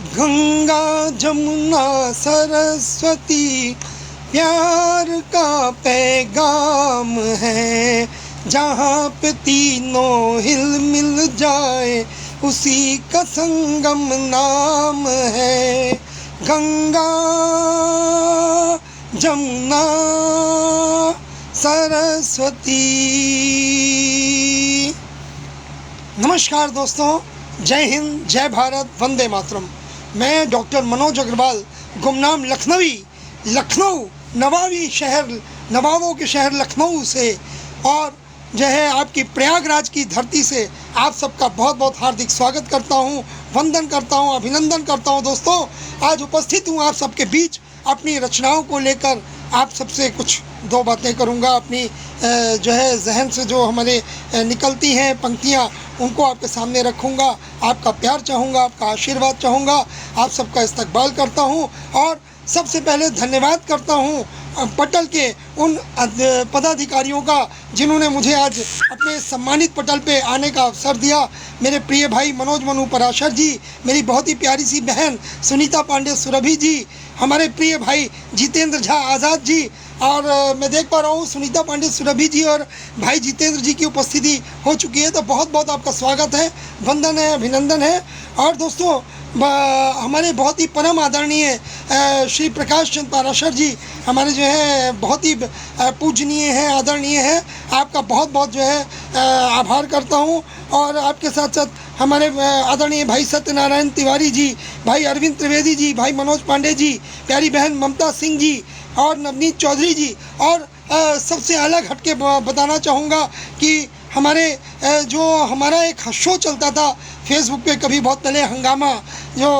गंगा जमुना सरस्वती प्यार का पैगाम है, जहाँ पे तीनों हिल मिल जाए उसी का संगम नाम है। गंगा जमुना सरस्वती। नमस्कार दोस्तों, जय हिंद, जय भारत, वंदे मातरम। मैं डॉक्टर मनोज अग्रवाल, गुमनाम लखनऊ नवाबी शहर, नवाबों के शहर लखनऊ से, और जो है आपकी प्रयागराज की धरती से आप सबका बहुत बहुत हार्दिक स्वागत करता हूं, वंदन करता हूं, अभिनंदन करता हूं। दोस्तों, आज उपस्थित हूं आप सबके बीच अपनी रचनाओं को लेकर। आप सबसे कुछ दो बातें करूंगा, अपनी जो है जहन से जो हमारे निकलती हैं पंक्तियां, उनको आपके सामने रखूंगा। आपका प्यार चाहूँगा, आपका आशीर्वाद चाहूँगा, आप सबका इस्तकबाल करता हूँ। और सबसे पहले धन्यवाद करता हूँ पटल के उन पदाधिकारियों का जिन्होंने मुझे आज अपने सम्मानित पटल पे आने का अवसर दिया। मेरे प्रिय भाई मनोज मनु पराशर जी, मेरी बहुत ही प्यारी सी बहन सुनीता पांडे सुरभि जी, हमारे प्रिय भाई जितेंद्र झा आज़ाद जी, और मैं देख पा रहा हूँ सुनीता पांडे सुरभि जी और भाई जितेंद्र जी की उपस्थिति हो चुकी है। तो बहुत बहुत आपका स्वागत है, वंदन है, अभिनंदन है। और दोस्तों, हमारे बहुत ही परम आदरणीय श्री प्रकाश चंद पाराशर जी, हमारे जो है बहुत ही पूजनीय हैं, आदरणीय हैं। आपका बहुत बहुत जो है आभार करता हूँ। और आपके साथ साथ हमारे आदरणीय भाई सत्यनारायण तिवारी जी, भाई अरविंद त्रिवेदी जी, भाई मनोज पांडे जी, प्यारी बहन ममता सिंह जी और नवनीत चौधरी जी। और सबसे अलग हटके बताना चाहूँगा कि हमारे जो हमारा एक शो चलता था फेसबुक पे कभी बहुत पहले, हंगामा, जो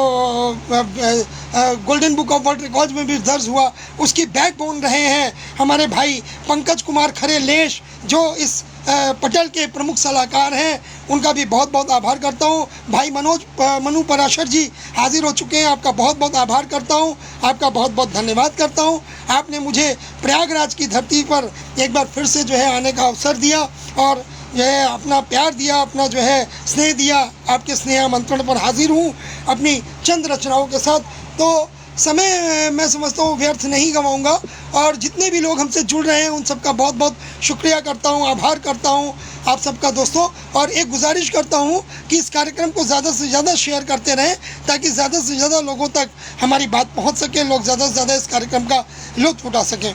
golden book of world records में भी दर्ज हुआ, उसकी बैकबोन रहे हैं हमारे भाई पंकज कुमार खरे लेश, जो इस पटल के प्रमुख सलाहकार हैं। उनका भी बहुत बहुत आभार करता हूँ। भाई मनु पराशर जी हाजिर हो चुके हैं, आपका बहुत बहुत आभार करता हूँ, आपका बहुत बहुत धन्यवाद करता हूँ। आपने मुझे प्रयागराज की धरती पर एक बार फिर से जो है आने का अवसर दिया और जो है अपना प्यार दिया, अपना जो है स्नेह दिया। आपके स्नेह आमंत्रण पर हाजिर हूँ अपनी चंद रचनाओं के साथ। तो समय मैं समझता हूँ व्यर्थ नहीं गंवाऊँगा, और जितने भी लोग हमसे जुड़ रहे हैं उन सबका बहुत बहुत शुक्रिया करता हूँ, आभार करता हूँ आप सबका दोस्तों। और एक गुजारिश करता हूँ कि इस कार्यक्रम को ज़्यादा से ज़्यादा शेयर करते रहें, ताकि ज़्यादा से ज़्यादा लोगों तक हमारी बात पहुँच सके, लोग ज़्यादा से ज़्यादा इस कार्यक्रम का लुत्फ़ उठा सकें।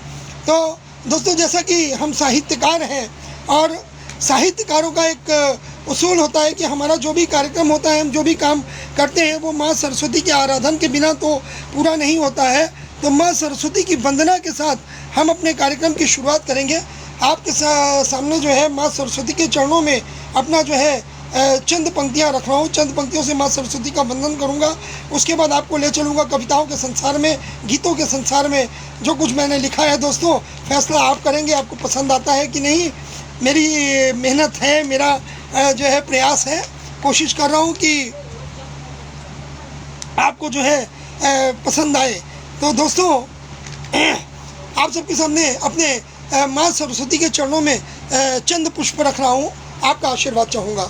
तो दोस्तों, जैसा कि हम साहित्यकार हैं और साहित्यकारों का एक उसूल होता है कि हमारा जो भी कार्यक्रम होता है, हम जो भी काम करते हैं, वो माँ सरस्वती के आराधन के बिना तो पूरा नहीं होता है। तो माँ सरस्वती की वंदना के साथ हम अपने कार्यक्रम की शुरुआत करेंगे। आपके सामने जो है माँ सरस्वती के चरणों में अपना जो है चंद पंक्तियाँ रख रहा हूँ। चंद पंक्तियों से माँ सरस्वती का वंदन करूँगा। उसके बाद आपको ले चलूँगा कविताओं के संसार में, गीतों के संसार में। जो कुछ मैंने लिखा है दोस्तों, फैसला आप करेंगे, आपको पसंद आता है कि नहीं। मेरी मेहनत है, मेरा जो है प्रयास है, कोशिश कर रहा हूँ कि आपको जो है पसंद आए। तो दोस्तों, आप सबके सामने अपने माँ सरस्वती के चरणों में चंद पुष्प रख रहा हूँ, आपका आशीर्वाद चाहूँगा।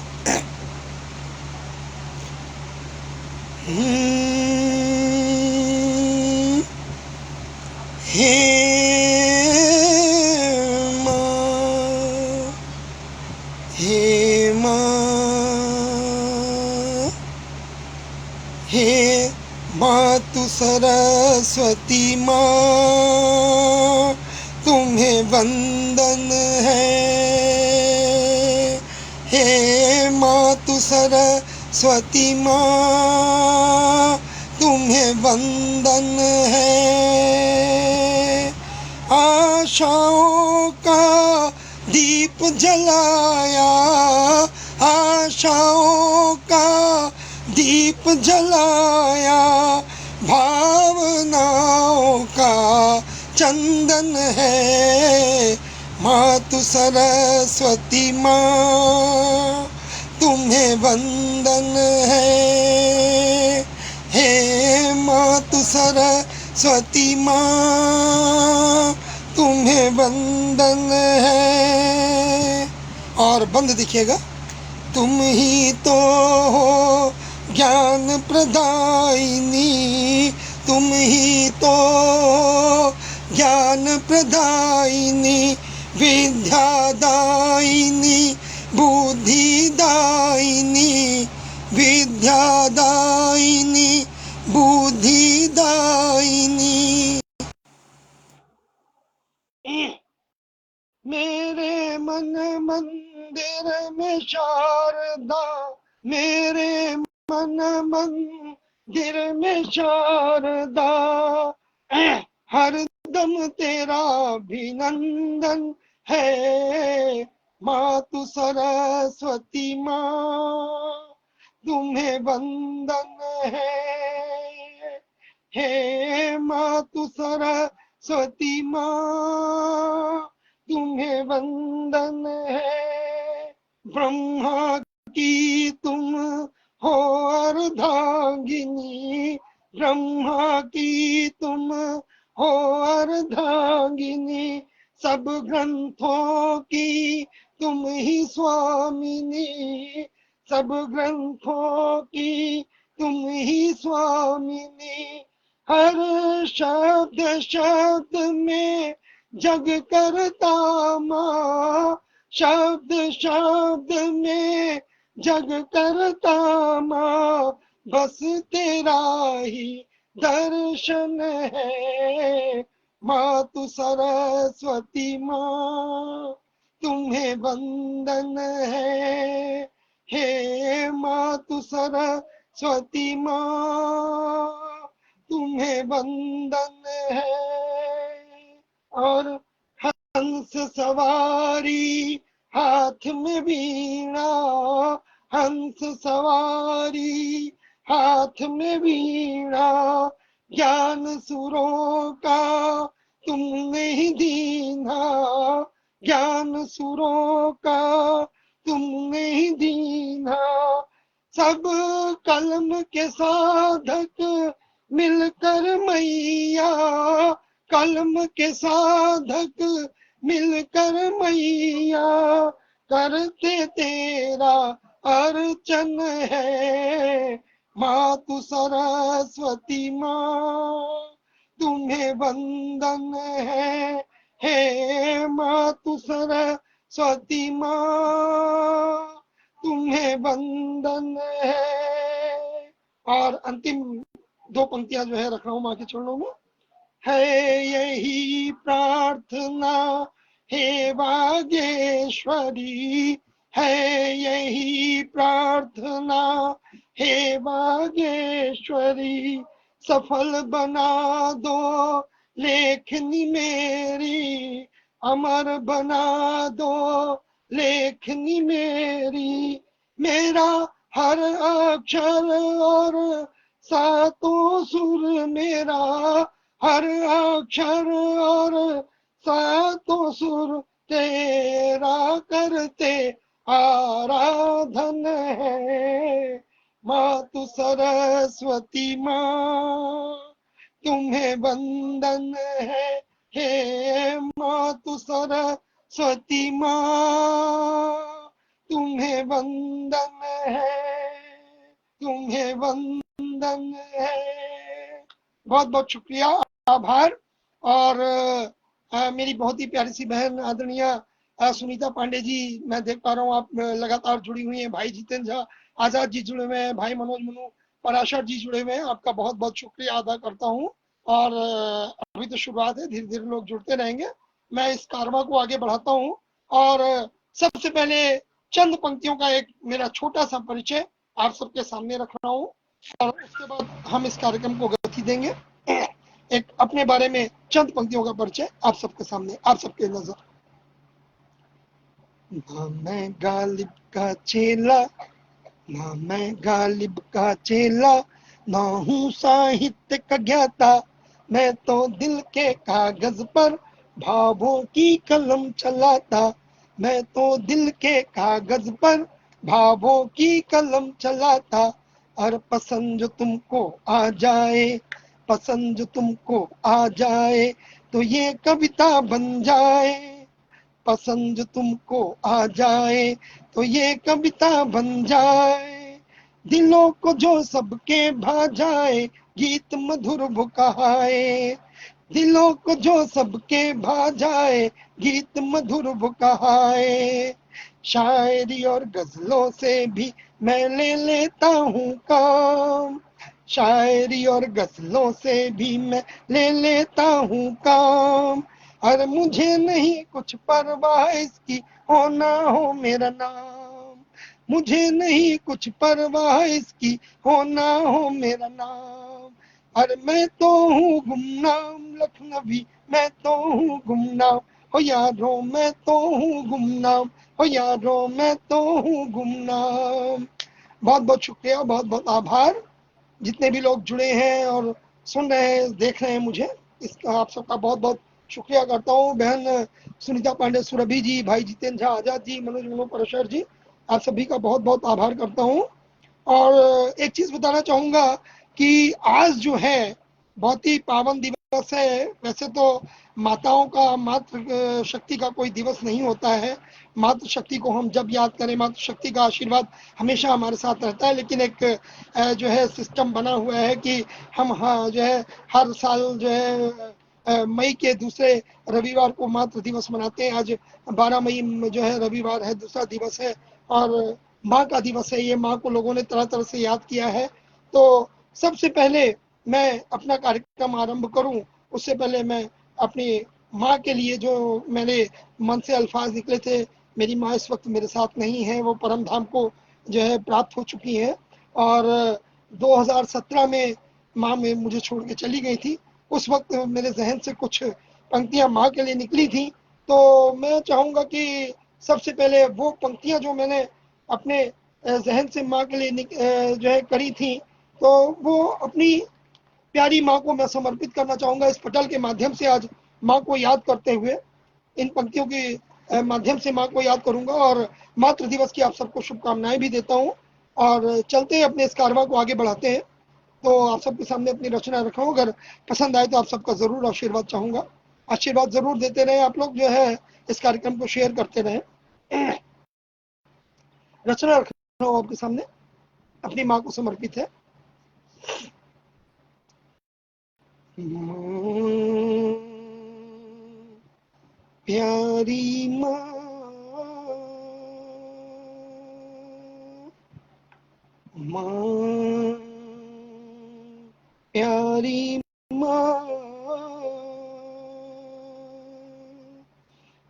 हे मातु सरस्वती माँ, तुम्हें वंदन है। हे मातु सरस्वती माँ, तुम्हें वंदन है। आशाओं का दीप जलाया, आशाओं का दीप जलाया, भावनाओं का चंदन है। मातु सरस्वती माँ, तुम्हें वंदन है। हे मातु सरस्वती माँ, तुम्हें वंदन है। और बंद देखिएगा। तुम ही तो हो ज्ञान प्रदायिनी तुम ही तो, ज्ञान प्रदायिनी विद्यादायिनी बुद्धिदायिनी, विद्यादायिनी बुद्धिदायिनी। मेरे मन मंदिर में शारदा, मेरे मन मंदिर में शारदा, हरदम तेरा अभिनंदन है। मातु सरस्वती माँ तुम्हें वंदन है मातु सरस्वती माँ तुम्हें वंदन है। ब्रह्मा की तुम हो अर्धांगिनी, ब्रह्मा की तुम हो अर्धांगिनी, सब ग्रंथों की तुम ही स्वामिनी, सब ग्रंथों की तुम ही स्वामिनी। हर शब्द शब्द में जग करता माँ, शब्द शब्द में जग करता माँ, बस तेरा ही दर्शन है। मातु सरस्वती माँ तुम्हें वंदन है मातु सरस्वती माँ तुम्हें वंदन है। और हंस सवारी हाथ में वीणा, हंस सवारी हाथ में वीणा, ज्ञान सुरों का तुमने ही दीना, ज्ञान सुरों का तुमने ही दीना। सब कलम के साधक मिलकर मैया, कलम के साधक मिलकर मैया, करते तेरा अर्चन है। मातु सरस्वती माँ तुम्हें वंदन है मातु सरस्वती माँ तुम्हें वंदन है। और अंतिम दो पंक्तियां जो है रख रहा हूं माँ के चरणों में। है यही प्रार्थना हे वागेश्वरी, है यही प्रार्थना हे वागेश्वरी, सफल बना दो लेखनी मेरी, अमर बना दो लेखनी मेरी। मेरा हर अक्षर और सातों सुर मेरा, हर अक्षर और सातों सुर तेरा करते आराधन है। मातु सरस्वती माँ तुम्हें वंदन है मातु सरस्वती माँ तुम्हें वंदन है, तुम्हें वंदन है। बहुत बहुत शुक्रिया, आभार। और मेरी बहुत ही प्यारी सी बहन आदरणीय सुनीता पांडे जी, मैं देख पा रहा हूँ आप लगातार जुड़ी हुई हैं। भाई जितेंद्र झा आजाद जी जुड़े हुए हैं, भाई मनोज मनु पराशर जी जुड़े हुए हैं। आपका बहुत बहुत शुक्रिया अदा करता हूँ। और अभी तो शुरुआत है, धीरे धीरे लोग जुड़ते रहेंगे। मैं इस कारवा को आगे बढ़ाता हूँ और सबसे पहले चंद पंक्तियों का एक मेरा छोटा सा परिचय आप सबके सामने रख रहा हूँ और उसके बाद हम इस कार्यक्रम को गति देंगे। एक अपने बारे में चंद पंक्तियों का परिचय आप सबके सामने, आप सबके नजर। ना मैं गालिब का चेला, ना मैं गालिब का चेला, ना हूँ साहित्य का ज्ञाता, मैं तो दिल के कागज पर भावों की कलम चलाता, मैं तो दिल के कागज पर भावों की कलम चलाता। और पसंद जो तुमको आ जाए, पसंद जो तुमको आ जाए, तो ये कविता बन जाए, पसंद तुमको आ जाए तो ये कविता बन जाए। दिलों को जो सबके भा जाए, गीत मधुर वो कहाए। दिलों को जो सबके भा जाए, गीत मधुर वो कहाए। शायरी और गजलों से भी मैं ले लेता हूँ काम। शायरी और गजलों से भी मैं ले लेता हूँ काम। और मुझे नहीं कुछ परवाह इसकी, हो ना हो मेरा नाम। मुझे नहीं कुछ परवाह इसकी, हो ना हो मेरा नाम। अरे मैं तो हूँ गुमनाम लखनवी, मैं तो हूँ गुमनाम। हो यारों मैं तो हूँ गुमनाम, हो यारों मैं तो हूँ गुमनाम। बहुत बहुत शुक्रिया, बहुत बहुत आभार जितने भी लोग जुड़े हैं और सुन रहे हैं, देख रहे हैं मुझे। इसका आप सबका बहुत बहुत शुक्रिया करता हूँ। बहन सुनीता पांडे सुरभि जी, भाई जितेंद्र झा आजाद जी, मनोज मनोज परशर जी, आप सभी का बहुत बहुत आभार करता हूँ। और एक चीज बताना चाहूंगा कि आज जो है बहुत ही पावन दिवस है। वैसे तो माताओं का, मातृ शक्ति का कोई दिवस नहीं होता है। मातृ शक्ति को हम जब याद करें, मातृ शक्ति का आशीर्वाद हमेशा हमारे साथ रहता है। लेकिन एक जो है सिस्टम बना हुआ है कि हम हाँ जो है हर साल जो है मई के दूसरे रविवार को मातृ दिवस मनाते हैं। आज 12 मई जो है रविवार है, दूसरा दिवस है। और माँ का दिवस है, ये माँ को लोगों ने तरह तरह से याद किया है। तो सबसे पहले मैं अपना कार्यक्रम आरंभ करूं, उससे पहले मैं अपनी माँ के लिए जो मेरे मन से अल्फाज निकले थे, मेरी माँ इस वक्त मेरे साथ नहीं है, वो परम धाम को जो है प्राप्त हो चुकी हैं। और 2017 में माँ में मुझे छोड़ के चली गई थी। उस वक्त मेरे जहन से कुछ पंक्तियां माँ के लिए निकली थी। तो मैं चाहूंगा कि सबसे पहले वो पंक्तियां जो मैंने अपने जहन से माँ के लिए जो है करी थी, तो वो अपनी प्यारी माँ को मैं समर्पित करना चाहूंगा इस पटल के माध्यम से। आज माँ को याद करते हुए इन पंक्तियों के माध्यम से माँ को याद करूंगा और मातृ दिवस की आप सबको शुभकामनाएं भी देता हूँ। और चलते हैं अपने इस कारवा को आगे बढ़ाते हैं। तो आप सबके सामने अपनी रचना रखा हूँ, अगर पसंद आए तो आप सबका जरूर आशीर्वाद चाहूंगा। आशीर्वाद जरूर देते रहे आप लोग, जो है इस कार्यक्रम को शेयर करते रहे। रचना रख रहा हूँ आपके सामने, अपनी माँ को समर्पित है। प्यारी माँ, माँ प्यारी माँ,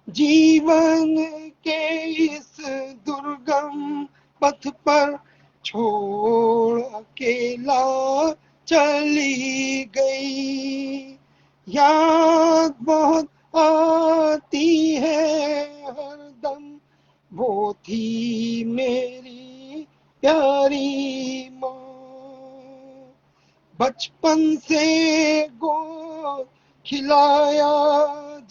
जीवन के इस दुर्गम पथ पर छोड़ अकेला चली गई। याद बहुत आती है हरदम, वो थी मेरी प्यारी माँ। बचपन से गोद खिलाया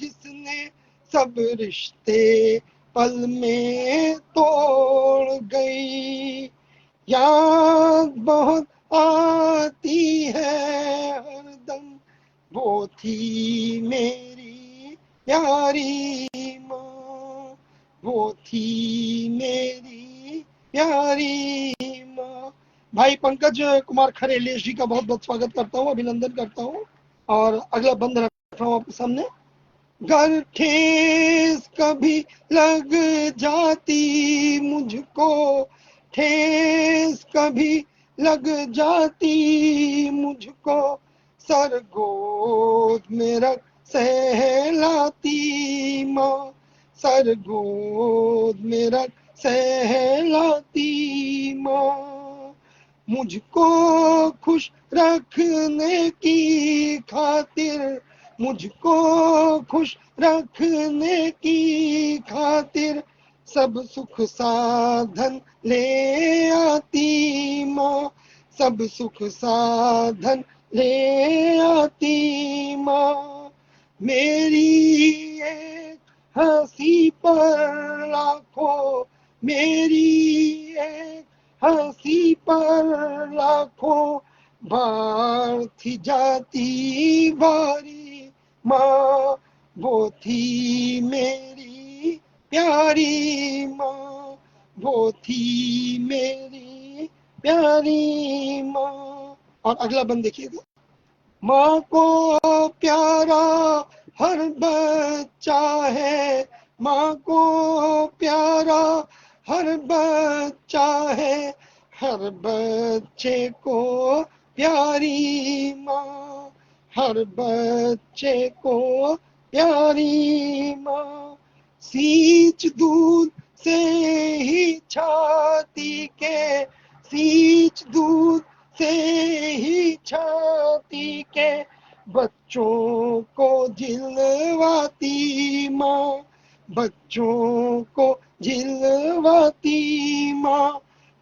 जिसने, सब रिश्ते पल में तोड़ गई। याद बहुत आती है हरदम, वो थी मेरी प्यारी माँ, वो थी मेरी प्यारी माँ। भाई पंकज कुमार खरेलेश जी का बहुत बहुत स्वागत करता हूँ, अभिनंदन करता हूँ। और अगला बंद रख रहा हूँ आपके सामने। गर ठेस कभी लग जाती मुझको, ठेस कभी लग जाती मुझको, सर गोद में रख सहलाती माँ, सर गोद में रख सहलाती माँ। मुझको खुश रखने की खातिर, मुझको खुश रखने की खातिर, सब सुख साधन ले आती माँ, सब सुख साधन ले आती माँ। मेरी एक हंसी पर लाखों, मेरी एक हंसी पर लाखों बार थी जाती बारी माँ, वो थी मेरी प्यारी माँ, वो थी मेरी प्यारी माँ। और अगला बंद देखिएगा। माँ को प्यारा हर बच्चा है, माँ को प्यारा हर बच्चा है, हर बच्चे को प्यारी माँ, हर बच्चे को प्यारी माँ। सींच दूध से ही छाती के, सींच दूध से ही छाती के, बच्चों को झिलवाती माँ, बच्चों को झिलवाती माँ।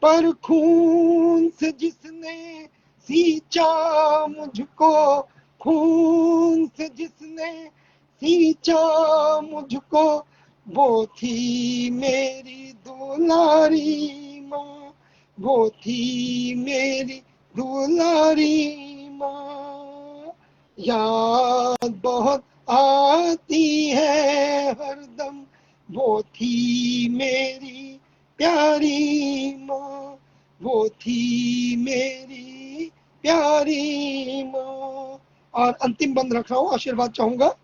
पर खून से जिसने सींचा मुझको, खून से जिसने सींचा मुझको, वो थी मेरी दुलारी माँ, वो थी मेरी दुलारी माँ। याद बहुत आती है हरदम, वो थी मेरी प्यारी माँ, वो थी मेरी प्यारी माँ। और अंतिम बंद रख रहा हूँ, आशीर्वाद चाहूंगा।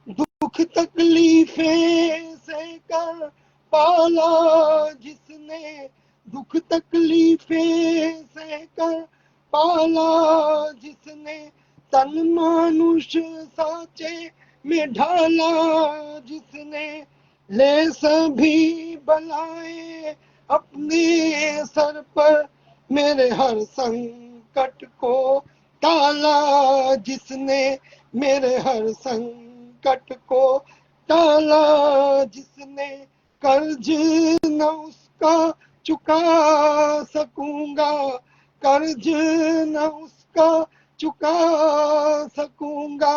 दुख तकलीफें सहकर पाला जिसने, दुख तकलीफें सहकर पाला जिसने, तन मानुष साचे में ढाला जिसने, ले सभी बलाएं अपने सर पर, मेरे हर संकट को टाला जिसने, मेरे हर संकट को टाला जिसने। कर्ज न उसका चुका सकूंगा, कर्ज न उसका चुका सकूंगा,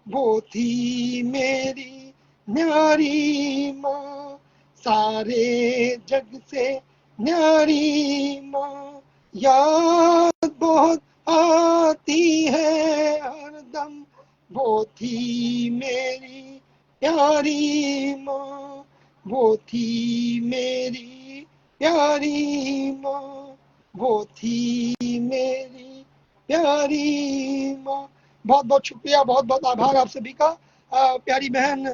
वो थी मेरी न्यारी माँ, सारे जग से न्यारी माँ। याद बहुत आती है हरदम, वो थी मेरी प्यारी माँ, वो थी मेरी प्यारी माँ, वो थी मेरी प्यारी माँ। बहुत बहुत शुक्रिया, बहुत बहुत आभार आप सभी का। प्यारी बहन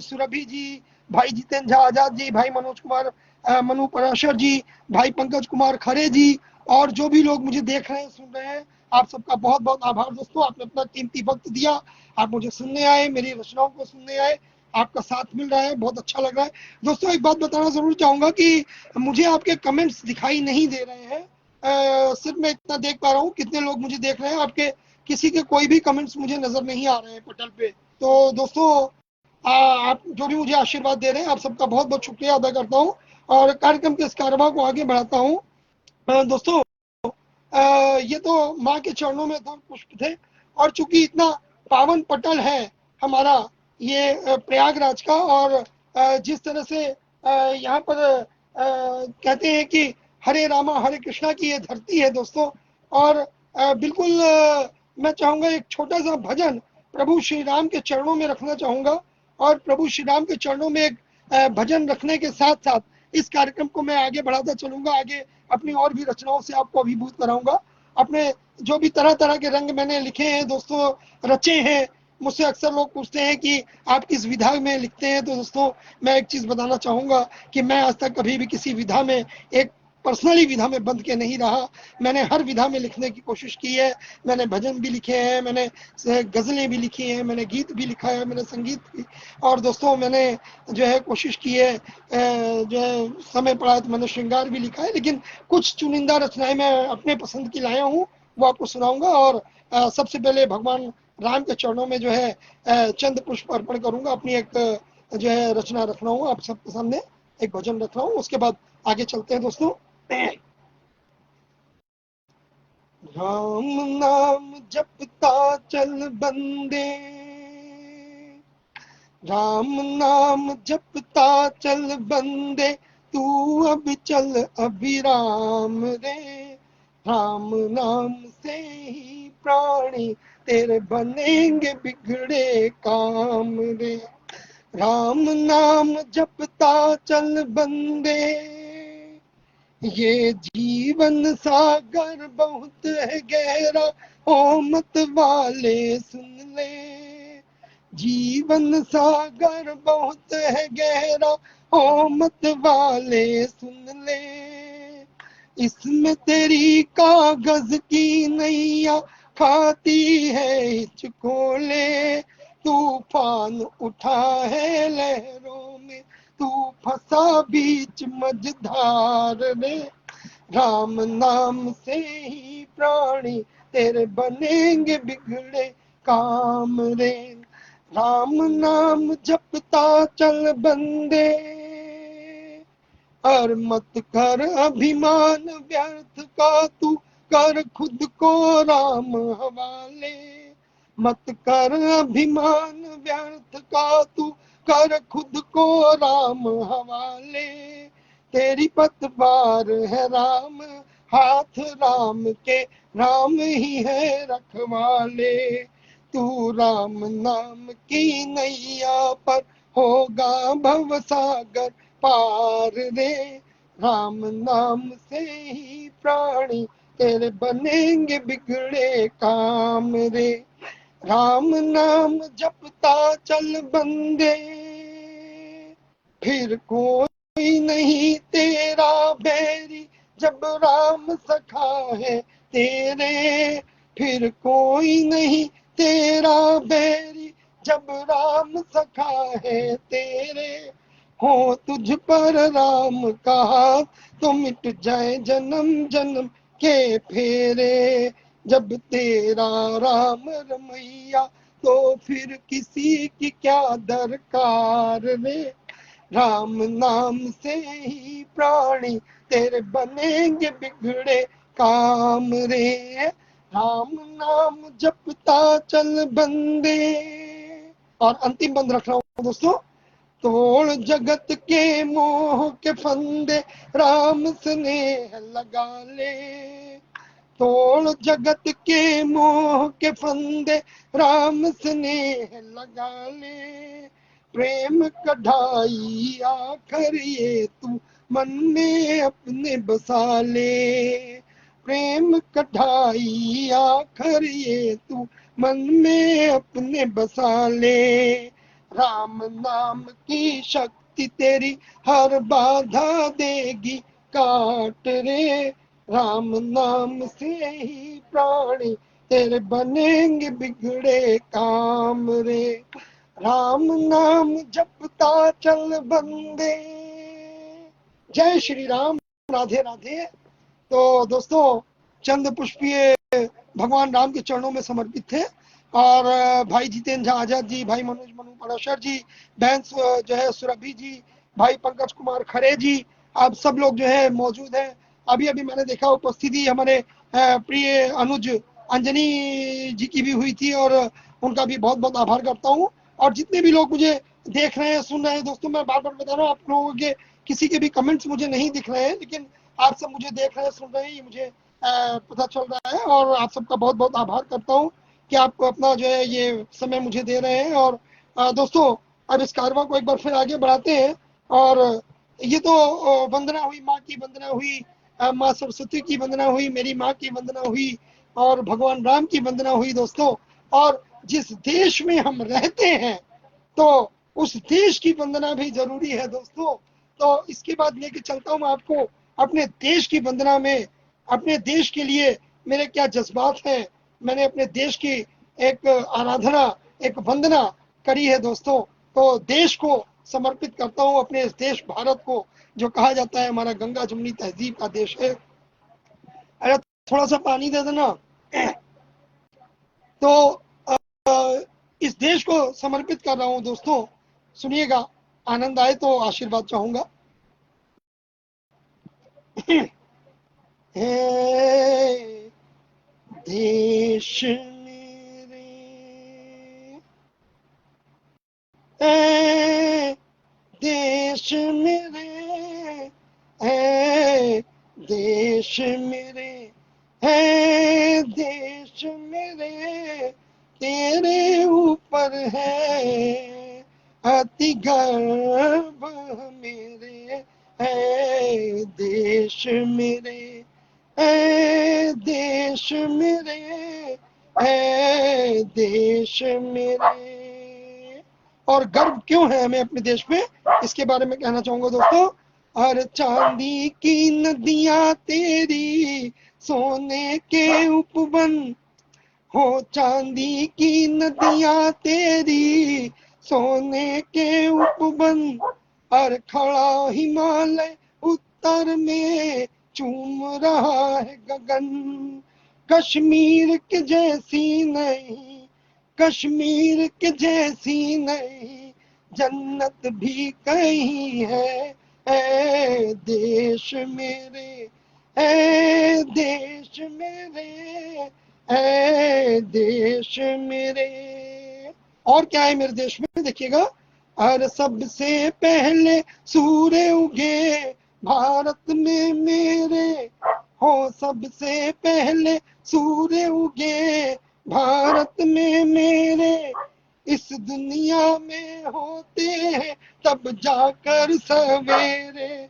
सुरभि जी, भाई जितेंद्र झा आजाद जी, भाई मनोज कुमार मनु पराशर जी, भाई पंकज कुमार खरे जी, और जो भी लोग मुझे देख रहे हैं, सुन रहे हैं, आप सबका बहुत बहुत आभार दोस्तों। आपने अपना कीमती वक्त दिया, आप मुझे सुनने आए, मेरी रचनाओं को सुनने आए, आपका साथ मिल रहा है, बहुत अच्छा लग रहा है दोस्तों। एक बात बताना जरूर चाहूंगा कि मुझे आपके कमेंट्स दिखाई नहीं दे रहे हैं। सिर्फ मैं इतना देख पा रहा हूँ कितने लोग मुझे देख रहे हैं, आपके किसी के कोई भी कमेंट्स मुझे नजर नहीं आ रहे हैं पटल पे। तो दोस्तों आप जो भी मुझे आशीर्वाद दे रहे हैं, आप सबका बहुत बहुत शुक्रिया अदा करता हूँ और कार्यक्रम के इस कार्यवाह को आगे बढ़ाता हूँ। दोस्तों ये तो माँ के चरणों में दो पुष्प थे, और चूंकि इतना पावन पटल है हमारा ये प्रयागराज का, और जिस तरह से यहाँ पर कहते हैं कि हरे रामा हरे कृष्णा की ये धरती है दोस्तों। और बिल्कुल मैं चाहूंगा एक छोटा सा भजन प्रभु श्री राम के चरणों में रखना चाहूंगा, और प्रभु श्री राम के चरणों में एक भजन रखने के साथ साथ इस कार्यक्रम को मैं आगे बढ़ाता चलूंगा। आगे अपनी और भी रचनाओं से आपको अभिभूत कराऊंगा। अपने जो भी तरह तरह के रंग मैंने लिखे हैं दोस्तों, रचे हैं, मुझसे अक्सर लोग पूछते हैं कि आप किस विधा में लिखते हैं। तो दोस्तों मैं एक चीज बताना चाहूंगा कि मैं आज तक कभी भी किसी विधा में, एक पर्सनली विधा में बंध के नहीं रहा। मैंने हर विधा में लिखने की कोशिश की है। मैंने भजन भी लिखे हैं, मैंने गजलें भी लिखी हैं, मैंने गीत भी लिखा है, मैंने संगीत भी। और दोस्तों मैंने जो है कोशिश की है, जो है समय पड़ा है तो मैंने श्रृंगार भी लिखा है, लेकिन कुछ चुनिंदा रचनाएं मैं अपने पसंद की लाया हूँ, वो आपको सुनाऊंगा। और सबसे पहले भगवान राम के चरणों में जो है चंद पुष्प अर्पण करूंगा, अपनी एक जो है रचना रख रहा हूँ आप सबके सामने, एक भजन रख रहा हूँ, उसके बाद आगे चलते हैं दोस्तों। राम नाम जपता चल बंदे, राम नाम जपता चल बंदे, तू अब चल अभिराम रे, राम नाम से ही प्राणी तेरे बनेंगे बिगड़े काम रे। राम नाम जपता चल बंदे, ये जीवन सागर बहुत है गहरा, ओ मत वाले सुन ले। जीवन सागर बहुत है गहरा, ओ मत वाले सुन ले। इसमें तेरी कागज की नैया खाती है हिचको ले। तूफान उठा है लहरों में, तू फंसा बीच मझधार में। राम नाम से ही प्राणी तेरे बनेंगे बिगड़े काम रे। राम नाम जपता चल बंदे, और मत कर अभिमान व्यर्थ का तू, कर खुद को राम हवाले। मत कर अभिमान व्यर्थ का तू, कर खुद को राम हवाले। तेरी पतवार है राम, हाथ राम के, राम ही है रखवाले। तू राम नाम की नैया पर होगा भव सागर पार रे। राम नाम से ही प्राणी तेरे बनेंगे बिगड़े काम रे। राम नाम जपता चल बंदे, फिर कोई नहीं तेरा बैरी, जब राम सखा है तेरे। फिर कोई नहीं तेरा बैरी, जब राम सखा है तेरे। हो तुझ पर राम का हाथ, तो मिट जाए जन्म जन्म के फेरे। जब तेरा राम रमैया, तो फिर किसी की क्या दरकार रे। राम नाम से ही प्राणी तेरे बनेंगे बिगड़े काम रे। राम नाम जपता चल बंदे। और अंतिम बंद रख रहा हूं दोस्तों। तोड़ जगत के मोह के फंदे, राम स्नेह लगा ले। तोड़ जगत के मोह के फंदे, राम स्नेह लगा ले। प्रेम कढ़ाई आखर ये तू मन में अपने बसा ले। प्रेम कढ़ाई आखर ये तू मन में अपने बसा ले। राम नाम की शक्ति तेरी हर बाधा देगी काट रे। राम नाम से ही प्राणी तेरे बनेंगे बिगड़े काम रे। राम नाम जपता चल बंदे। जय श्री राम, राधे राधे। तो दोस्तों, चंद पुष्प ये भगवान राम के चरणों में समर्पित थे। और भाई जितेंद्र झा आजाद जी, भाई मनोज मनु पराशर जी, बहन जो है सुरभि जी, भाई पंकज कुमार खरे जी, आप सब लोग जो है मौजूद हैं। अभी अभी मैंने देखा उपस्थिति हमारे प्रिय अनुज अंजनी जी की भी हुई थी, और उनका भी बहुत बहुत आभार करता हूँ। और जितने भी लोग मुझे देख रहे हैं, सुन रहे हैं दोस्तों, मैं बार बार बता रहा हूँ, आप लोगों के किसी के भी कमेंट्स मुझे नहीं दिख रहे हैं, लेकिन आप सब मुझे देख रहे हैं, सुन रहे हैं, ये मुझे पता चल रहा है। और आप सबका बहुत बहुत आभार करता हूँ कि आप अपना जो है ये समय मुझे दे रहे हैं। और दोस्तों, अब इस कारवां को एक बार फिर आगे बढ़ाते हैं। और ये तो वंदना हुई, माँ की वंदना हुई, माँ सरस्वती की वंदना हुई, मेरी माँ की वंदना हुई, और भगवान राम की वंदना हुई दोस्तों। और जिस देश में हम रहते हैं, तो उस देश की वंदना भी जरूरी है दोस्तों। तो इसके बाद लेके चलता हूँ मैं आपको अपने देश की वंदना में। अपने देश के लिए मेरे क्या जज्बात हैं, मैंने अपने देश की एक आराधना, एक वंदना करी है दोस्तों। तो देश को समर्पित करता हूँ, अपने इस देश भारत को, जो कहा जाता है हमारा गंगा जमुनी तहजीब का देश है। अरे थोड़ा सा पानी दे देना। तो इस देश को समर्पित कर रहा हूं दोस्तों। सुनिएगा, आनंद आए तो आशीर्वाद चाहूंगा। हे देश मेरे, हे देश मेरे, हे देश मेरे, हे देश मेरे, तेरे ऊपर है अति गर्व मेरे। ऐ देश मेरे, ऐ देश मेरे, ऐ देश मेरे। और गर्व क्यों है हमें अपने देश में, इसके बारे में कहना चाहूंगा दोस्तों। हर चांदी की नदियां तेरी, सोने के उपवन, हो चांदी की नदियां तेरी, सोने के उपवन। और खड़ा हिमालय उत्तर में, चूम रहा है गगन। कश्मीर के जैसी नहीं, कश्मीर के जैसी नहीं, जन्नत भी कहीं है। ऐ देश मेरे, ऐ देश मेरे, ऐ देश मेरे। और क्या है मेरे देश में, देखिएगा। और सबसे पहले सूर्य उगे भारत में मेरे, हो सबसे पहले सूर्य उगे भारत में मेरे। इस दुनिया में होते हैं तब जाकर सवेरे,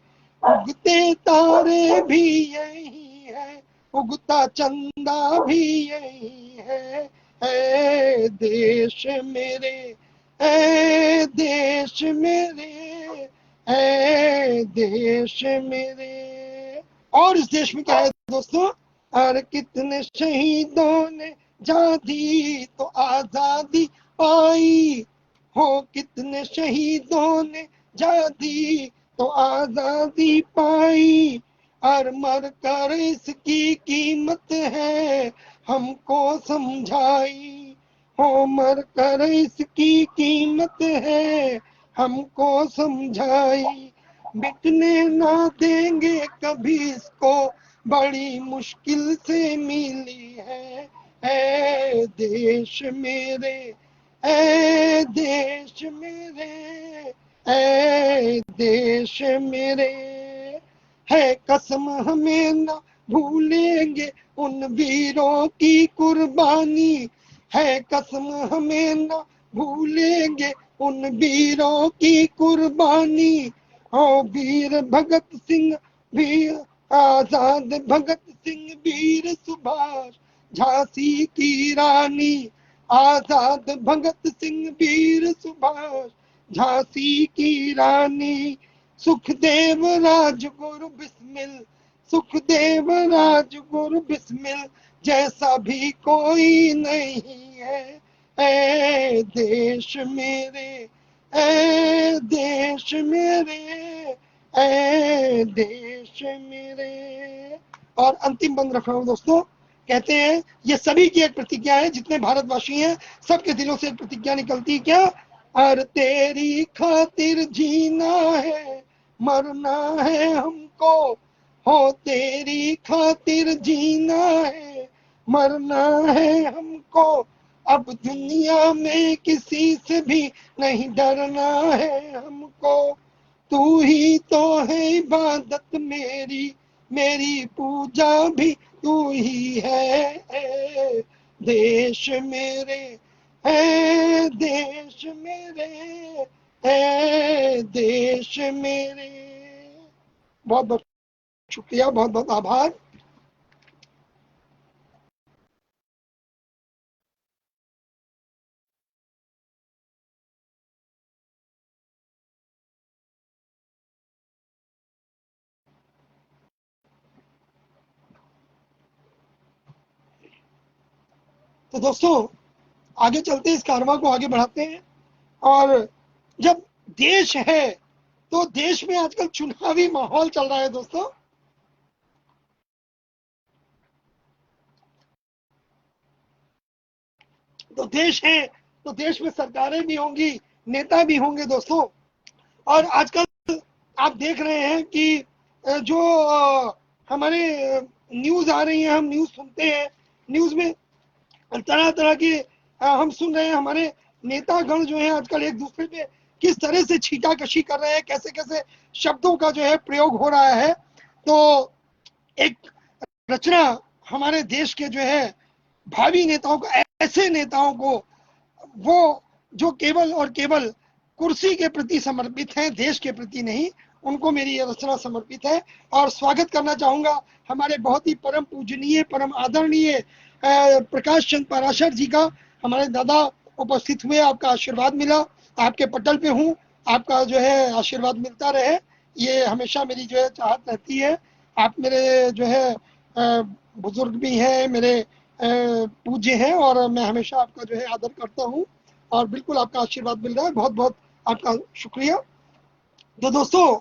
उगते तारे भी यही है, उगता चंदा भी यही है। ऐ देश मेरे, ऐ देश मेरे, ऐ देश मेरे। और इस देश में क्या है दोस्तों, और कितने शहीदों ने जा दी तो आजादी पाई, हो कितने शहीदों ने जा दी तो आजादी पाई। और मर कर इसकी कीमत है हमको समझाई, हो मर कर इसकी कीमत है हमको समझाई। मिटने ना देंगे कभी इसको, बड़ी मुश्किल से मिली है। ऐ देश मेरे, ऐ देश मेरे, ऐ देश मेरे। है कसम हमें ना भूलेंगे उन वीरों की कुर्बानी, है कसम हमें ना भूलेंगे उन वीरों की कुर्बानी। ओ वीर भगत सिंह, वीर आजाद भगत सिंह, वीर सुभाष झांसी की रानी। आजाद भगत सिंह, वीर सुभाष झांसी की रानी। सुखदेव राजगुरु बिस्मिल, सुखदेव राजगुरु बिस्मिल, जैसा भी कोई नहीं है। ऐ देश मेरे, ऐ देश मेरे, ऐ देश मेरे। और अंतिम बंद रख रहा हूं दोस्तों। कहते हैं ये सभी की एक प्रतिज्ञा है, जितने भारतवासी हैं सबके दिलों से एक प्रतिज्ञा निकलती है, क्या? और तेरी खातिर जीना है, मरना है हमको, हो तेरी खातिर जीना है, मरना है हमको। अब दुनिया में किसी से भी नहीं डरना है हमको। तू ही तो है इबादत मेरी, मेरी पूजा भी तू ही है। ऐ देश मेरे, ऐ देश मेरे, ऐ देश मेरे। बहुत बहुत शुक्रिया, बहुत बहुत आभार। तो दोस्तों आगे चलते इस कारवां को आगे बढ़ाते हैं। और जब देश है तो देश में आजकल चुनावी माहौल चल रहा है दोस्तों। तो देश है तो देश में सरकारें भी होंगी, नेता भी होंगे दोस्तों। और आजकल आप देख रहे हैं कि जो हमारे न्यूज आ रही है, हम न्यूज सुनते हैं, न्यूज में तरह तरह के हम सुन रहे हैं। हमारे नेतागण जो है आजकल एक दूसरे पे किस तरह से छीटाकशी कर रहे हैं, कैसे कैसे शब्दों का जो है प्रयोग हो रहा है। तो एक रचना हमारे देश के जो है भावी नेताओं को, ऐसे नेताओं को, वो जो केवल और केवल कुर्सी के प्रति समर्पित हैं, देश के प्रति नहीं, उनको मेरी ये रचना समर्पित है। और स्वागत करना चाहूंगा हमारे बहुत ही परम पूजनीय, परम आदरणीय प्रकाश चंद पाराशर जी का। हमारे दादा उपस्थित हुए, आपका आशीर्वाद मिला, आपके पटल पे हूँ, आपका जो है आशीर्वाद मिलता रहे, ये हमेशा मेरी जो है चाहत रहती है। आप मेरे जो है बुजुर्ग भी हैं, मेरे पूज्य हैं, और मैं हमेशा आपका जो है आदर करता हूँ, और बिल्कुल आपका आशीर्वाद मिल रहा है। बहुत बहुत आपका शुक्रिया। तो दोस्तों,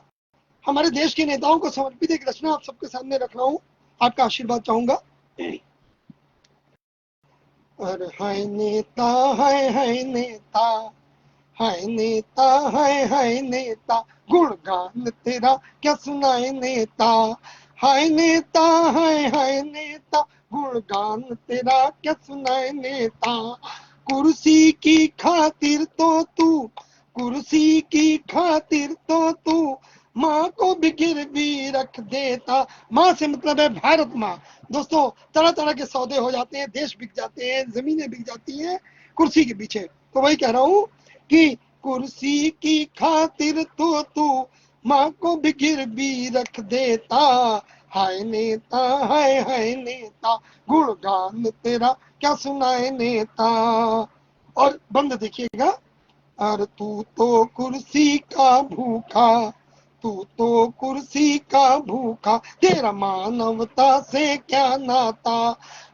हमारे देश के नेताओं को समर्पित एक रचना आप सबके सामने रख रहा हूँ, आपका आशीर्वाद चाहूंगा। और हाय नेता, हाय नेता, हाय नेता, हाय नेता, गुणगान तेरा क्या सुनाए नेता। हाय नेता, हाय नेता, गुणगान तेरा क्या सुनाए नेता। कुर्सी की खातिर तो तू, कुर्सी की खातिर तो तू माँ को भी गिरवी रख देता। माँ से मतलब है भारत माँ। दोस्तों, तरह तरह के सौदे हो जाते हैं, देश बिक जाते हैं, जमीनें बिक जाती हैं कुर्सी के पीछे। तो वही कह रहा हूँ कि कुर्सी की खातिर तो तू माँ को भी गिरवी रख देता। हाय नेता, हाय नेता, गुणगान तेरा क्या सुनाए नेता। और बंद देखिएगा। और तू तो कुर्सी का भूखा, तू तो कुर्सी का भूखा, तेरा मानवता से क्या नाता।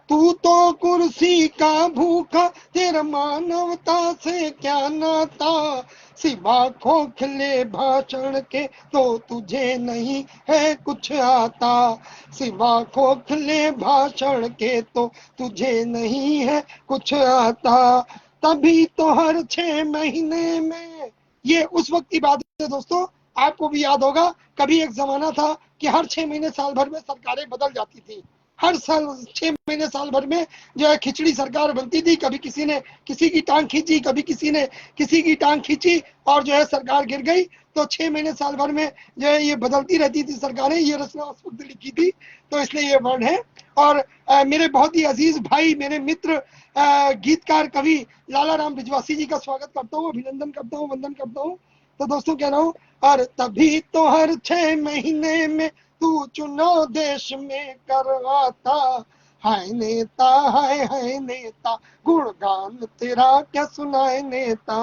तू तो कुर्सी का भूखा, तेरा मानवता से क्या नाता। सिवा खोखले भाषण के तो तुझे नहीं है कुछ आता। सिवा खोखले भाषण के तो तुझे नहीं है कुछ आता। तभी तो हर 6 महीने में, ये उस वक्त की बात है दोस्तों, आपको भी याद होगा, कभी एक जमाना था कि हर 6 महीने साल भर में सरकारें बदल जाती थी। हर साल 6 महीने साल भर में जो है खिचड़ी सरकार बनती थी। कभी किसी ने किसी की टांग खींची, कभी किसी ने किसी की टांग खींची, और जो है सरकार गिर गई। तो 6 महीने साल भर में जो है ये बदलती रहती थी सरकारें। ये रचना उस वक्त लिखी थी, तो इसलिए ये वर्ड है। और मेरे बहुत ही अजीज भाई, मेरे मित्र, गीतकार कवि लाला राम बिजवासी जी का स्वागत करता हूँ, अभिनंदन करता हूँ, वंदन करता हूँ। तो दोस्तों कह रहा हूँ, और तभी तो हर 6 महीने में तू चुनाव देश में करवाता। हाय नेता, हाय नेता, गुणगान तेरा क्या सुनाए नेता।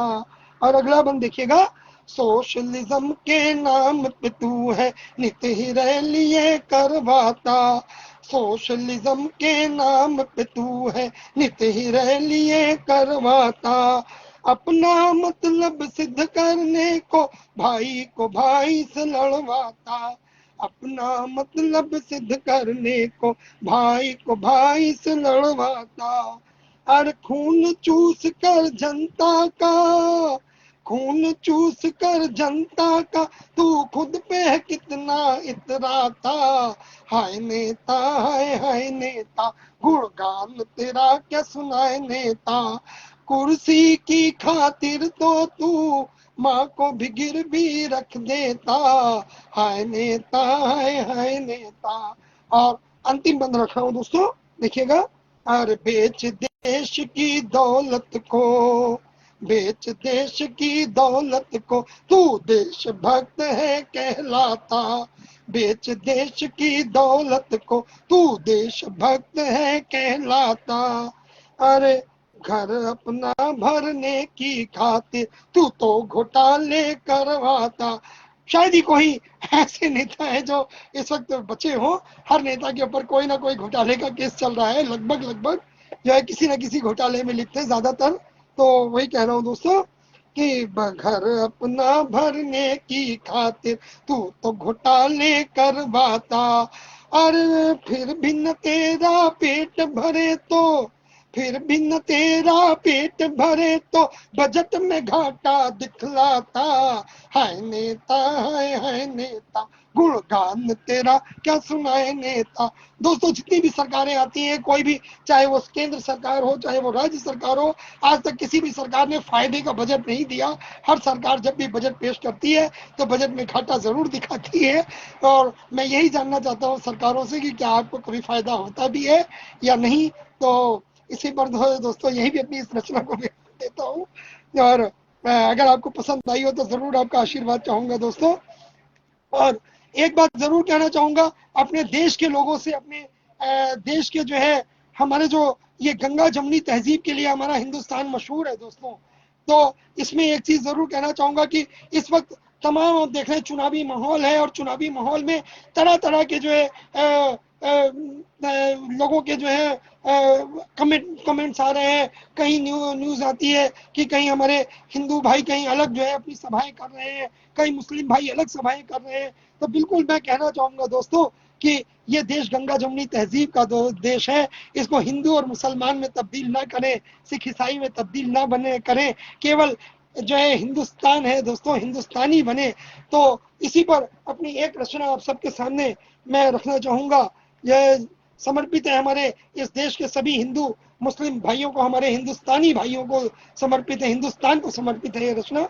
और अगला बंद देखिएगा। सोशलिज्म के नाम पे तू है नित ही रैलियां करवाता। सोशलिज्म के नाम पे तू है नित ही रैलियां करवाता। अपना मतलब सिद्ध करने को भाई से लड़वाता। अपना मतलब सिद्ध करने को भाई से लड़वाता। और खून चूस कर जनता का, खून चूस कर जनता का तू खुद पे कितना इतराता। हाय नेता, हाय नेता, गुणगान तेरा क्या सुनाए नेता। कुर्सी की खातिर तो तू माँ को भी गिरवी रख देता। हाय नेता, हाय नेता। और अंतिम बंद रख रहा हूँ दोस्तों, देखिएगा। और बेच देश की दौलत को, बेच देश की दौलत को तू देशभक्त है कहलाता। बेच देश की दौलत को तू देशभक्त है कहलाता। अरे घर अपना भरने की खातिर तू तो घोटाले करवाता। शायद ही कोई ऐसे नेता है जो इस वक्त बचे हो। हर नेता के ऊपर कोई ना कोई घोटाले का केस चल रहा है, लगभग लगभग जो है किसी ना किसी घोटाले में लिप्त है ज्यादातर। तो वही कह रहा हूँ दोस्तों कि घर अपना भरने की खातिर तू तो घोटाले करवाता। और फिर भी न तेरा पेट भरे तो, फिर भी न तेरा पेट भरे तो बजट में घाटा दिखलाता। हाय नेता, हाय नेता, गुणगान तेरा क्या सुनाए नेता। दोस्तों, जितनी भी सरकारें आती हैं, कोई भी, चाहे वो केंद्र सरकार हो, चाहे वो राज्य सरकार हो, आज तक किसी भी सरकार ने फायदे का बजट नहीं दिया। हर सरकार जब भी बजट पेश करती है तो बजट में घाटा जरूर दिखाती है। और मैं यही जानना चाहता हूँ सरकारों से कि क्या आपको कभी फायदा होता भी है या नहीं। तो इसी पर दोस्तों यही भी अपनी इस रचना को देता हूँ। और अगर आपको पसंद आई हो तो जरूर आपका आशीर्वाद चाहूंगा दोस्तों। और एक बात जरूर कहना चाहूंगा अपने देश के लोगों से, अपने देश के जो है हमारे जो ये गंगा जमुनी तहजीब के लिए हमारा हिंदुस्तान मशहूर है दोस्तों। तो इसमें एक चीज जरूर कहना चाहूंगा कि इस वक्त तमाम आप देख रहे हैं चुनावी माहौल है, और चुनावी माहौल में तरह तरह के जो है लोगों के जो है कमेंट्स आ रहे हैं। कहीं न्यूज आती है कि कहीं हमारे हिंदू भाई कहीं अलग जो है अपनी सभाएं कर रहे हैं, कहीं मुस्लिम भाई अलग सभाएं कर रहे हैं। तो बिल्कुल मैं कहना चाहूंगा दोस्तों कि ये देश गंगा जमुनी तहजीब का देश है, इसको हिंदू और मुसलमान में तब्दील ना करें, सिख ईसाई में तब्दील ना बने करें, केवल जो है हिंदुस्तान है दोस्तों, हिंदुस्तानी बने। तो इसी पर अपनी एक रचना आप सबके सामने मैं रखना चाहूंगा। यह समर्पित है हमारे इस देश के सभी हिंदू मुस्लिम भाइयों को, हमारे हिंदुस्तानी भाइयों को समर्पित है, हिंदुस्तान को समर्पित है ये रचना।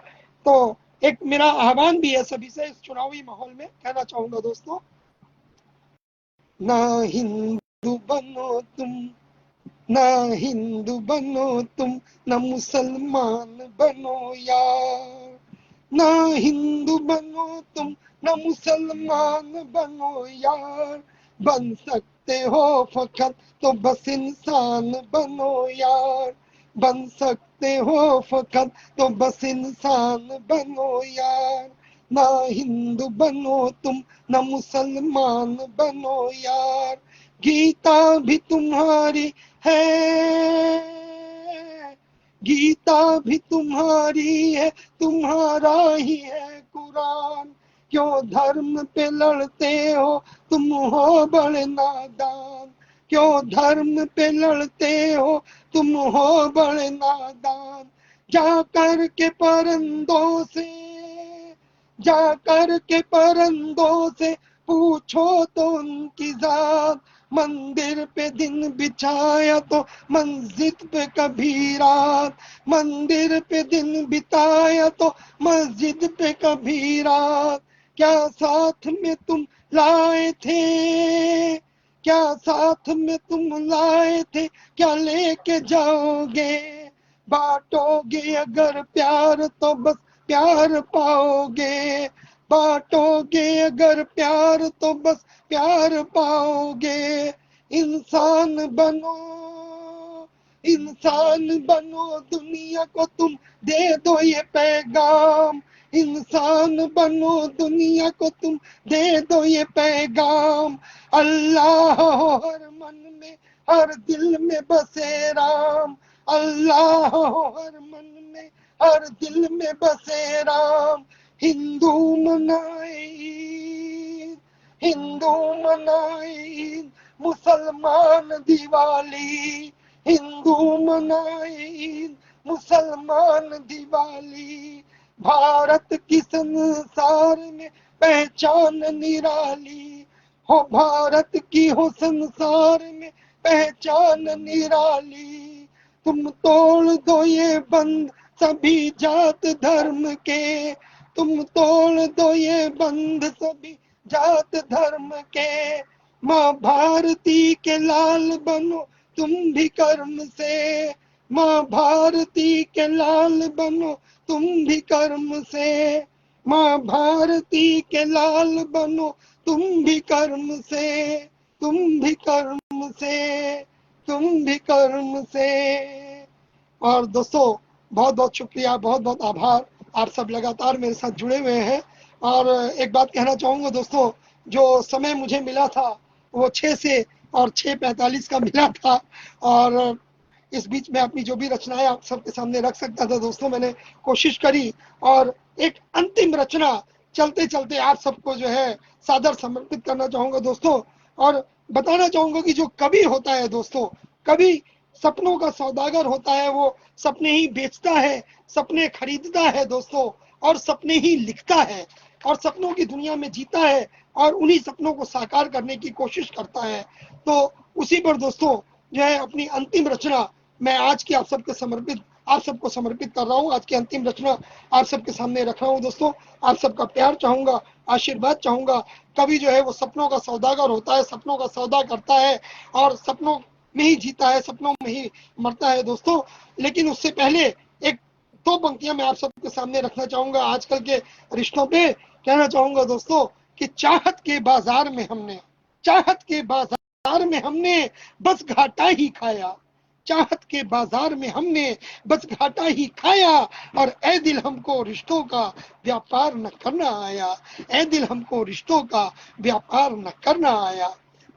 तो एक मेरा आह्वान भी है सभी से इस चुनावी माहौल में कहना चाहूंगा दोस्तों, ना हिंदू बनो तुम, ना हिंदू बनो तुम, ना मुसलमान बनो यार, ना हिंदू बनो तुम, ना मुसलमान बनो यार, बन सकते हो फकत तो बस इंसान बनो यार, बन सकते हो फकत तो बस इंसान बनो यार, ना हिंदू बनो तुम, ना मुसलमान बनो यार, गीता भी तुम्हारी है, गीता भी तुम्हारी है, तुम्हारा ही है कुरान, क्यों धर्म पे लड़ते हो, तुम हो बड़े नादान, क्यों धर्म पे लड़ते हो, तुम हो बड़े नादान, जा कर के परंदों से, जा कर के परंदों से पूछो तो उनकी जात, मंदिर पे दिन बिछाया तो मस्जिद पे कभी रात, मंदिर पे दिन बिताया तो मस्जिद पे कभी रात, क्या साथ में तुम लाए थे, क्या साथ में तुम लाए थे, क्या लेके जाओगे, बांटोगे अगर प्यार तो बस प्यार पाओगे, बांटोगे अगर प्यार तो बस प्यार पाओगे, इंसान बनो, इंसान बनो, दुनिया को तुम दे दो ये पैगाम, इंसान बनो, दुनिया को तुम दे दो ये पैगाम, अल्लाह हो हर मन में, हर दिल में बसे राम, अल्लाह हो हर मन में, हर दिल में बसे राम, हिंदू मनाए ईद, हिंदू मनाए ईद, मुसलमान दिवाली, हिंदू मनाए ईद, मुसलमान दिवाली, भारत की संसार में पहचान निराली, हो भारत की हो संसार में पहचान निराली, तुम तोड़ दो ये बंद सभी जात धर्म के, तुम तोड़ दो ये बंद सभी जात धर्म के, माँ भारती के लाल बनो तुम भी कर्म से, माँ भारती के लाल बनो तुम भी कर्म से, माँ भारती के लाल बनो तुम भी कर्म से, तुम भी कर्म से, तुम भी कर्म से। और दोस्तों बहुत बहुत शुक्रिया, बहुत बहुत आभार, आप सब लगातार मेरे साथ जुड़े हुए हैं। और एक बात कहना चाहूँगा दोस्तों, जो समय मुझे मिला था वो 6 से और 6:45 का मिला था, और इस बीच में अपनी जो भी रचनाएं आप सबके सामने रख सकता था दोस्तों, मैंने कोशिश करी। और एक अंतिम रचना चलते चलते आप सबको जो है सादर समर्पित करना चाहूँगा दोस्तों, और बताना चाहूँगा कि जो कवि होता है दोस्तों, कवि सपनों का सौदागर होता है, वो सपने ही बेचता है, सपने खरीदता है दोस्तों, और सपने ही लिखता है, और सपनों की दुनिया में जीता है, और उन्हीं सपनों को साकार करने की कोशिश करता है। तो उसी पर दोस्तों जो है अपनी अंतिम रचना मैं आज की आप सबको समर्पित कर रहा हूँ। आज की अंतिम रचना आप सबके सामने रख रहा हूँ दोस्तों। आप सबका प्यार चाहूंगा, आशीर्वाद चाहूंगा। कवि जो है वो सपनों का सौदागर होता है, सपनों का सौदा करता है, और सपनों में ही जीता है, सपनों में ही मरता है दोस्तों। लेकिन उससे पहले एक 2 पंक्तियां मैं आप सबके सामने रखना चाहूंगा। आजकल के रिश्तों पे कहना चाहूंगा दोस्तों कि चाहत के बाजार में हमने बस घाटा ही खाया, चाहत के बाजार में हमने बस घाटा ही खाया, और ए दिल हमको रिश्तों का व्यापार न करना आया, ए दिल हमको रिश्तों का व्यापार न करना आया।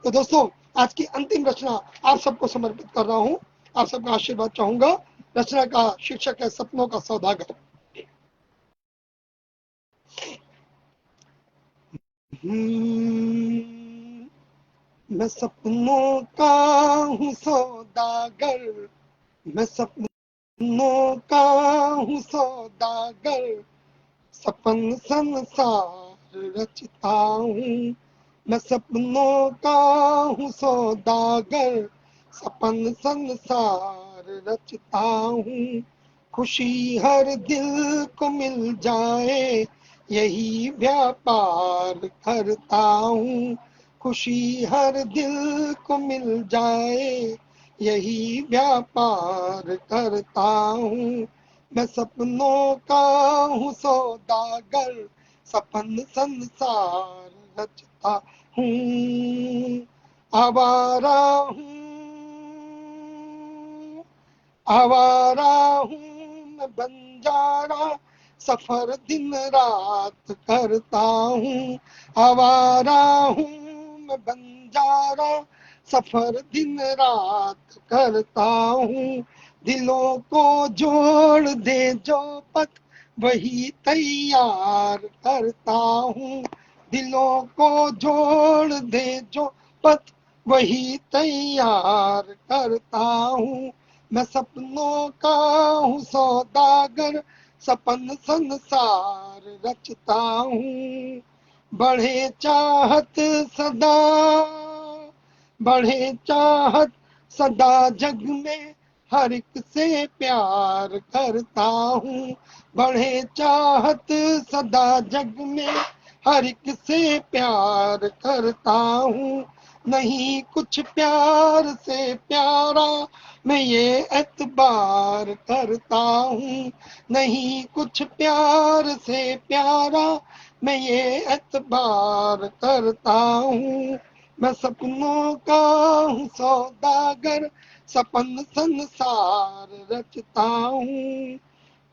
तो दोस्तों, आज की अंतिम रचना आप सबको समर्पित कर रहा हूं, आप सबका आशीर्वाद चाहूंगा। रचना का शीर्षक है सपनों का सौदागर। मैं सपनों का हूँ सौदागर, मैं सपनों का हूँ सौदागर, सपन संसार रचता हूँ। मैं सपनों का हूँ सौदागर, सपन संसार रचता हूँ। खुशी हर दिल को मिल जाए, यही व्यापार करता हूँ। खुशी हर दिल को मिल जाए, यही व्यापार करता हूँ। मैं सपनों का हूँ सौदागर, सपन संसार रचता हूँ। आवारा हूँ, आवारा हूँ मैं बंजारा, सफर दिन रात करता हूँ। आवारा हूँ मैं बंजारा, सफर दिन रात करता हूँ। दिलों को जोड़ दे जो पथ, वही तैयार करता हूँ। दिलों को जोड़ दे जो पथ, वही तैयार करता हूँ। मैं सपनों का हूँ सौदागर, सपन संसार रचता हूँ। बढ़े चाहत सदा, बढ़े चाहत सदा जग में, हर एक से प्यार करता हूँ। बढ़े चाहत सदा जग में, हर एक से प्यार करता हूँ। नहीं कुछ प्यार से प्यारा, मैं ये एतबार करता हूँ। नहीं कुछ प्यार से प्यारा, मैं ये एतबार करता हूँ। मैं सपनों का हूँ सौदागर, सपन संसार रचता हूँ।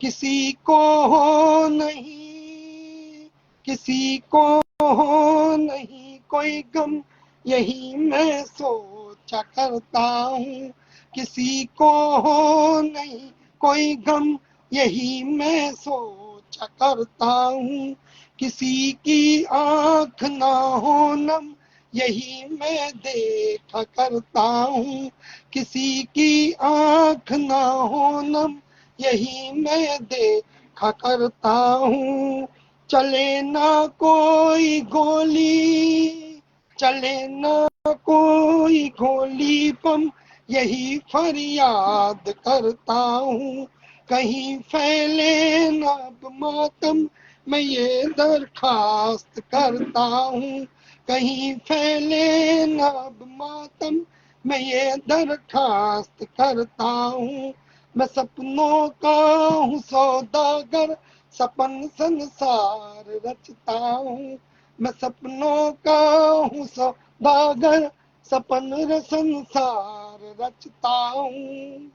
किसी को हो नहीं, किसी को हो नहीं कोई गम, यही मैं सोचा करता हूँ। किसी को हो नहीं कोई गम, यही मैं सोचा करता हूँ। किसी की आंख ना हो नम, यही मैं देखा करता हूँ। किसी की आंख ना हो नम, यही मैं देखा करता हूँ। चले ना कोई गोली, चले ना कोई गोली बम, यही फरियाद करता हूँ। कहीं फैले ना अब मातम, मैं ये दरखास्त करता हूँ। कहीं फैले ना अब मातम, मैं ये दरखास्त करता हूँ। मैं सपनों का हूँ सौदागर, सपन संसार रचता हूँ। मैं सपनों का हूँ सौदागर, सपन संसार रचता हूँ।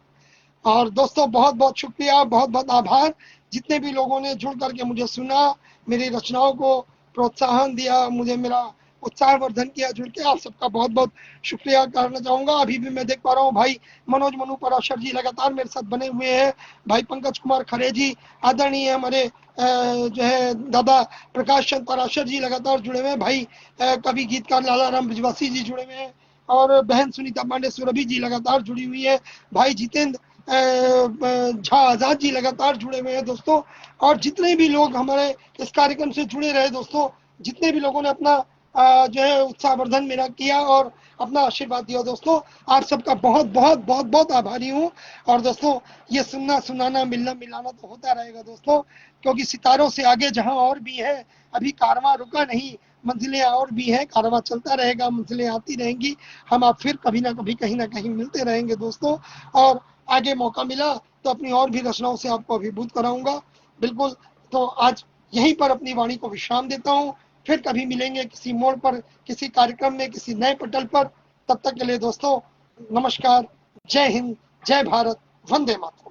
और दोस्तों, बहुत बहुत शुक्रिया, बहुत बहुत आभार, जितने भी लोगों ने जुड़ करके मुझे सुना, मेरी रचनाओं को प्रोत्साहन दिया, मुझे मेरा उत्साहवर्धन किया। जुड़ के आप सबका बहुत बहुत शुक्रिया करना चाहूँगा। अभी भी मैं देख पा रहा हूँ भाई मनोज मनु पराशर जी लगातार मेरे साथ बने हुए हैं। भाई पंकज कुमार खरे जी, आदरणीय हमारे जो है दादा प्रकाश चंद पराशर जी लगातार जुड़े हुए हैं। भाई कवि गीतकार लाला राम ब्रिजवासी जी जुड़े हुए हैं, और बहन सुनीता पांडे सुरभि जी लगातार जुड़ी हुई है। भाई जितेंद्र झा आजाद जी लगातार जुड़े हुए हैं दोस्तों। और जितने भी लोग हमारे इस कार्यक्रम से जुड़े रहे दोस्तों, जितने भी लोगों ने अपना जो है उत्साहवर्धन मेरा किया और अपना आशीर्वाद दिया दोस्तों, आप सबका बहुत बहुत बहुत बहुत आभारी हूँ। और दोस्तों, ये सुनना सुनाना मिलना मिलाना तो होता रहेगा दोस्तों, क्योंकि सितारों से आगे जहां और भी है, अभी कारवां रुका नहीं, मंजिलें और भी हैं, कारवां चलता रहेगा, मंजिलें आती रहेंगी। हम आप फिर कभी ना कभी कहीं ना कहीं मिलते रहेंगे दोस्तों। और आगे मौका मिला तो अपनी और भी रचनाओं से आपको अभिभूत कराऊंगा, बिल्कुल। तो आज यहीं पर अपनी वाणी को विश्राम देता हूँ। फिर कभी मिलेंगे किसी मोड़ पर, किसी कार्यक्रम में, किसी नए पटल पर। तब तक के लिए दोस्तों नमस्कार, जय हिंद, जय भारत, वंदे मातरम।